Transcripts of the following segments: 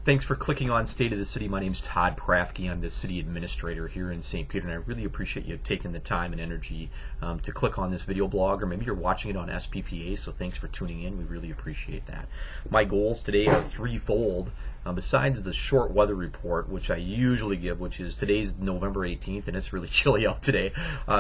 Thanks for clicking on State of the City. My name's Todd Prafke. I'm the City Administrator here in St. Peter, and I really appreciate you taking the time and energy to click on this video blog, or maybe you're watching it on SPPA, so thanks for tuning in. We really appreciate that. My goals today are threefold. Besides the short weather report, which I usually give, which is today's November 18th, and it's really chilly out today.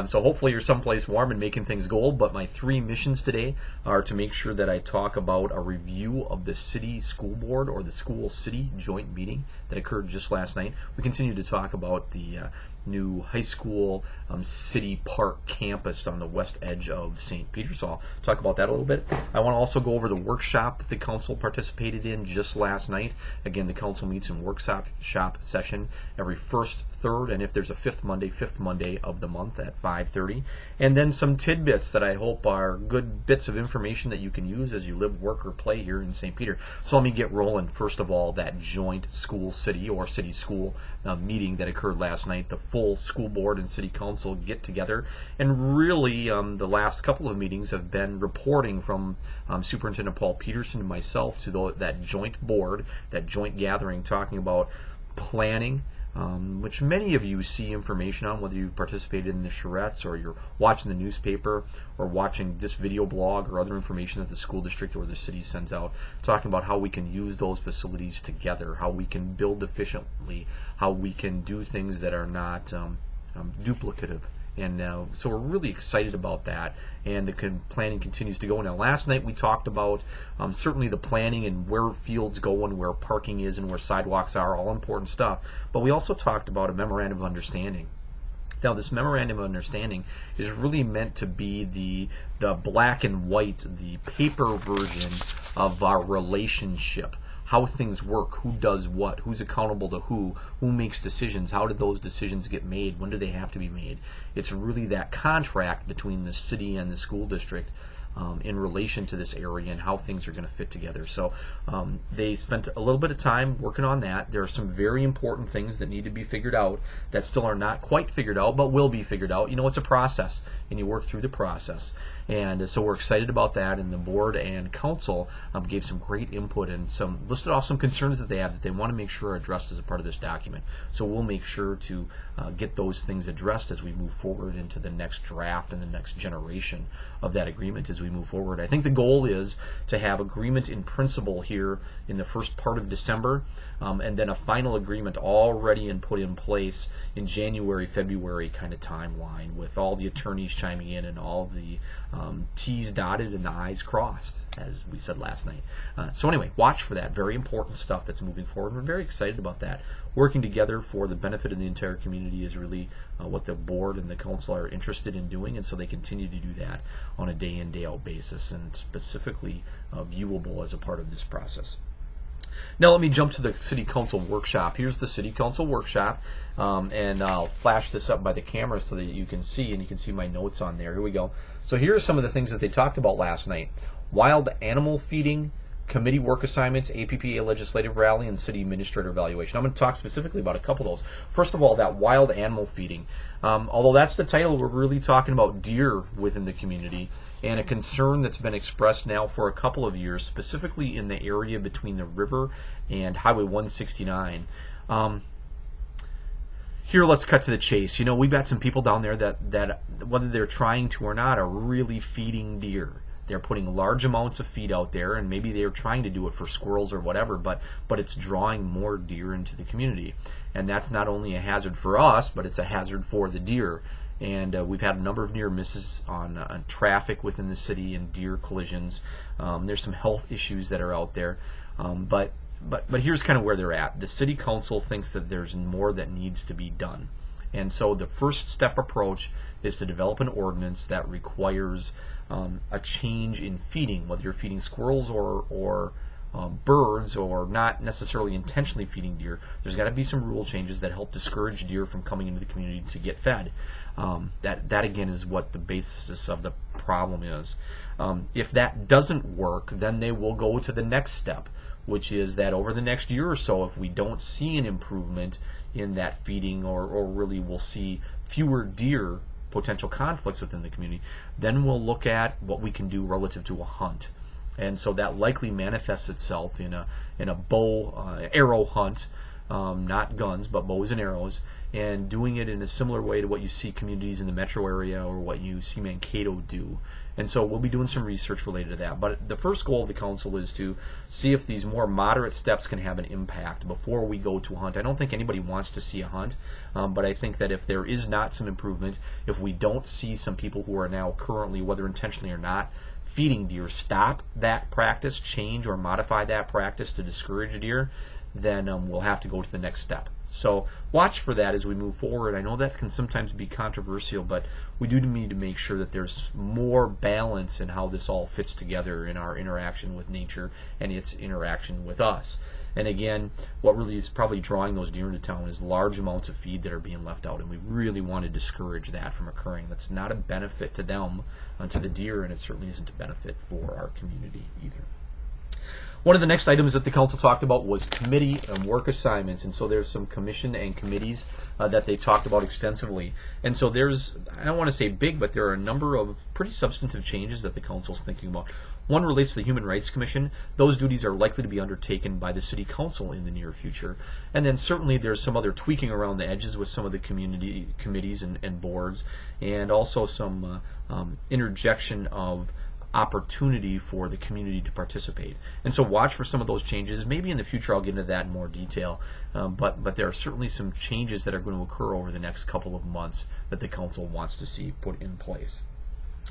So hopefully you're someplace warm and making things gold. But my three missions today are to make sure that I talk about a review of the city school board, or the school-city joint meeting that occurred just last night. We continue to talk about the new high school city park campus on the west edge of St. Peter, so I'll talk about that a little bit. I want to also go over the workshop that the council participated in just last night. Again, the council meets in workshop session every first, third, and if there's a fifth Monday of the month at 5:30. And then some tidbits that I hope are good bits of information that you can use as you live, work, or play here in St. Peter. So let me get rolling. First of all, that joint school-city or city-school meeting that occurred last night. The full school board and city council get together, and really the last couple of meetings have been reporting from Superintendent Paul Peterson and myself to that joint board, that joint gathering, talking about planning, which many of you see information on, whether you've participated in the charrettes, or you're watching the newspaper, or watching this video blog, or other information that the school district or the city sends out, talking about how we can use those facilities together, how we can build efficiently, how we can do things that are not duplicative. And so we're really excited about that, and the planning continues to go. Now, last night we talked about certainly the planning and where fields go and where parking is and where sidewalks are, all important stuff. But we also talked about a memorandum of understanding. Now, this memorandum of understanding is really meant to be the black and white, the paper version of our relationship. How things work, who does what, who's accountable to who makes decisions, how did those decisions get made, when do they have to be made. It's really that contract between the city and the school district in relation to this area and how things are going to fit together. So they spent a little bit of time working on that. There are some very important things that need to be figured out that still are not quite figured out, but will be figured out. You know, it's a process, and you work through the process. And so we're excited about that, and the board and council gave some great input and listed off some concerns that they have that they want to make sure are addressed as a part of this document. So we'll make sure to get those things addressed as we move forward into the next draft and the next generation of that agreement as we move forward. I think the goal is to have agreement in principle here in the first part of December, and then a final agreement already put in place in January, February kind of timeline, with all the attorneys chiming in and all the T's dotted and the I's crossed, as we said last night. So anyway, watch for that. Very important stuff that's moving forward. We're very excited about that. Working together for the benefit of the entire community is really what the board and the council are interested in doing, and so they continue to do that on a day-in, day-out basis, and specifically viewable as a part of this process. Now let me jump to the City Council workshop. Here's the City Council workshop, and I'll flash this up by the camera so that you can see, and you can see my notes on there. Here we go. So here are some of the things that they talked about last night. Wild animal feeding, committee work assignments, APPA legislative rally, and city administrator evaluation. I'm going to talk specifically about a couple of those. First of all, that wild animal feeding. Although that's the title, we're really talking about deer within the community, and a concern that's been expressed now for a couple of years, specifically in the area between the river and Highway 169. Here, let's cut to the chase. You know, we've got some people down there that whether they're trying to or not, are really feeding deer. They're putting large amounts of feed out there, and maybe they're trying to do it for squirrels or whatever, but it's drawing more deer into the community. And that's not only a hazard for us, but it's a hazard for the deer. And we've had a number of near misses on traffic within the city and deer collisions. There's some health issues that are out there. But here's kind of where they're at. The city council thinks that there's more that needs to be done. And so the first step approach is to develop an ordinance that requires a change in feeding, whether you're feeding squirrels or birds, or not necessarily intentionally feeding deer. There's got to be some rule changes that help discourage deer from coming into the community to get fed. That again is what the basis of the problem is. If that doesn't work, then they will go to the next step, which is that over the next year or so, if we don't see an improvement in that feeding, or really we'll see fewer deer, potential conflicts within the community, then we'll look at what we can do relative to a hunt. And so that likely manifests itself in a bow arrow hunt, not guns, but bows and arrows, and doing it in a similar way to what you see communities in the metro area or what you see Mankato do. And so we'll be doing some research related to that. But the first goal of the council is to see if these more moderate steps can have an impact before we go to a hunt. I don't think anybody wants to see a hunt, but I think that if there is not some improvement, if we don't see some people who are now currently, whether intentionally or not, feeding deer, stop that practice, change or modify that practice to discourage deer, then we'll have to go to the next step. So watch for that as we move forward. I know that can sometimes be controversial, but we do need to make sure that there's more balance in how this all fits together in our interaction with nature and its interaction with us. And again, what really is probably drawing those deer into town is large amounts of feed that are being left out, and we really want to discourage that from occurring. That's not a benefit to them, to the deer, and it certainly isn't a benefit for our community either. One of the next items that the council talked about was committee and work assignments, and so there's some commission and committees that they talked about extensively. And so there's, I don't want to say big, but there are a number of pretty substantive changes that the council's thinking about. One relates to the Human Rights Commission. Those duties are likely to be undertaken by the City Council in the near future. And then certainly there's some other tweaking around the edges with some of the community committees and boards, and also some interjection of opportunity for the community to participate. And so watch for some of those changes. Maybe in the future I'll get into that in more detail, but there are certainly some changes that are going to occur over the next couple of months that the council wants to see put in place.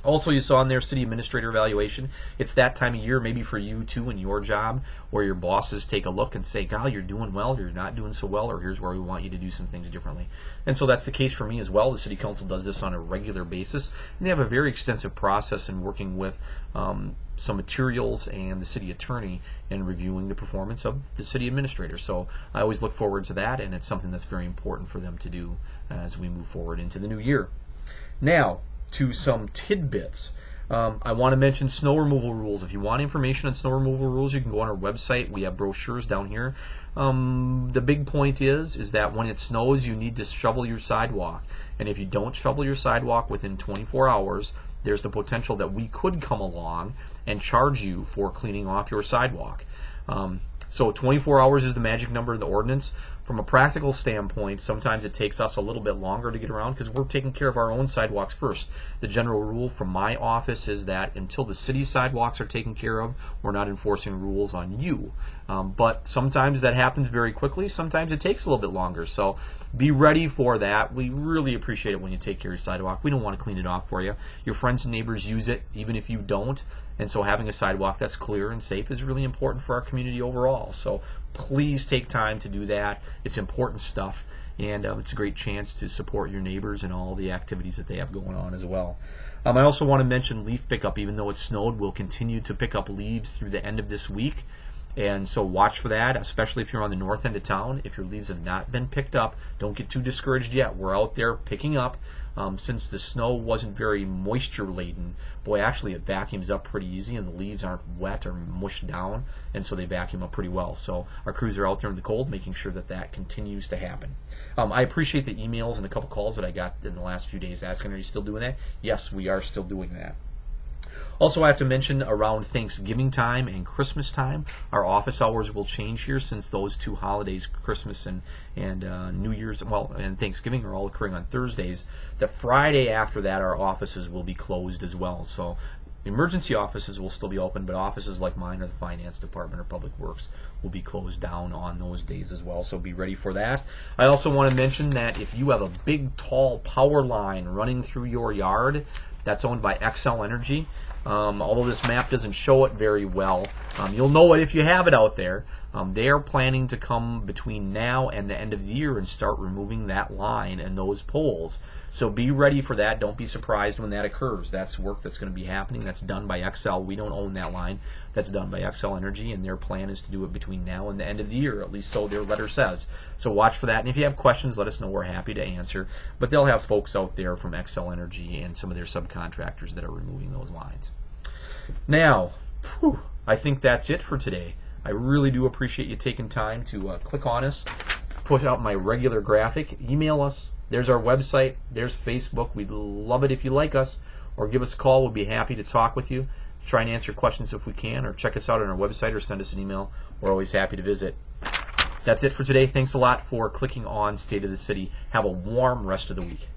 Also, you saw in there city administrator evaluation. It's that time of year, maybe for you too in your job, where your bosses take a look and say, "God, you're doing well, you're not doing so well, or here's where we want you to do some things differently." And so that's the case for me as well. The city council does this on a regular basis, and they have a very extensive process in working with some materials and the city attorney in reviewing the performance of the city administrator. So I always look forward to that, and it's something that's very important for them to do as we move forward into the new year. Now, to some tidbits. I want to mention snow removal rules. If you want information on snow removal rules, you can go on our website. We have brochures down here. The big point is that when it snows, you need to shovel your sidewalk. And if you don't shovel your sidewalk within 24 hours, there's the potential that we could come along and charge you for cleaning off your sidewalk. So 24 hours is the magic number in the ordinance. From a practical standpoint, sometimes it takes us a little bit longer to get around because we're taking care of our own sidewalks first. The general rule from my office is that until the city sidewalks are taken care of, we're not enforcing rules on you. But sometimes that happens very quickly. Sometimes it takes a little bit longer. So be ready for that. We really appreciate it when you take care of your sidewalk. We don't want to clean it off for you. Your friends and neighbors use it, even if you don't. And so having a sidewalk that's clear and safe is really important for our community overall. So please take time to do that. It's important stuff, and it's a great chance to support your neighbors and all the activities that they have going on as well. I also want to mention leaf pickup. Even though it snowed, we'll continue to pick up leaves through the end of this week. And so watch for that, especially if you're on the north end of town. If your leaves have not been picked up, don't get too discouraged yet. We're out there picking up. Since the snow wasn't very moisture laden, boy, actually it vacuums up pretty easy, and the leaves aren't wet or mushed down, and so they vacuum up pretty well. So our crews are out there in the cold making sure that that continues to happen. I appreciate the emails and a couple calls that I got in the last few days asking, are you still doing that? Yes, we are still doing that. Also, I have to mention around Thanksgiving time and Christmas time, our office hours will change here since those two holidays, Christmas and New Year's, and Thanksgiving are all occurring on Thursdays. The Friday after that, our offices will be closed as well. So emergency offices will still be open, but offices like mine or the finance department or public works will be closed down on those days as well. So be ready for that. I also want to mention that if you have a big, tall power line running through your yard, that's owned by XL Energy. Although this map doesn't show it very well, you'll know it if you have it out there. They are planning to come between now and the end of the year and start removing that line and those poles. So be ready for that. Don't be surprised when that occurs. That's work that's going to be happening. That's done by XL. We don't own that line. That's done by XL Energy, and their plan is to do it between now and the end of the year, at least so their letter says. So watch for that. And if you have questions, let us know. We're happy to answer. But they'll have folks out there from XL Energy and some of their subcontractors that are removing those lines. Now, I think that's it for today. I really do appreciate you taking time to click on us, push out my regular graphic, email us. There's our website. There's Facebook. We'd love it if you like us, or give us a call. We'll be happy to talk with you. try and answer questions if we can, or check us out on our website or send us an email. We're always happy to visit. That's it for today. Thanks a lot for clicking on State of the City. Have a warm rest of the week.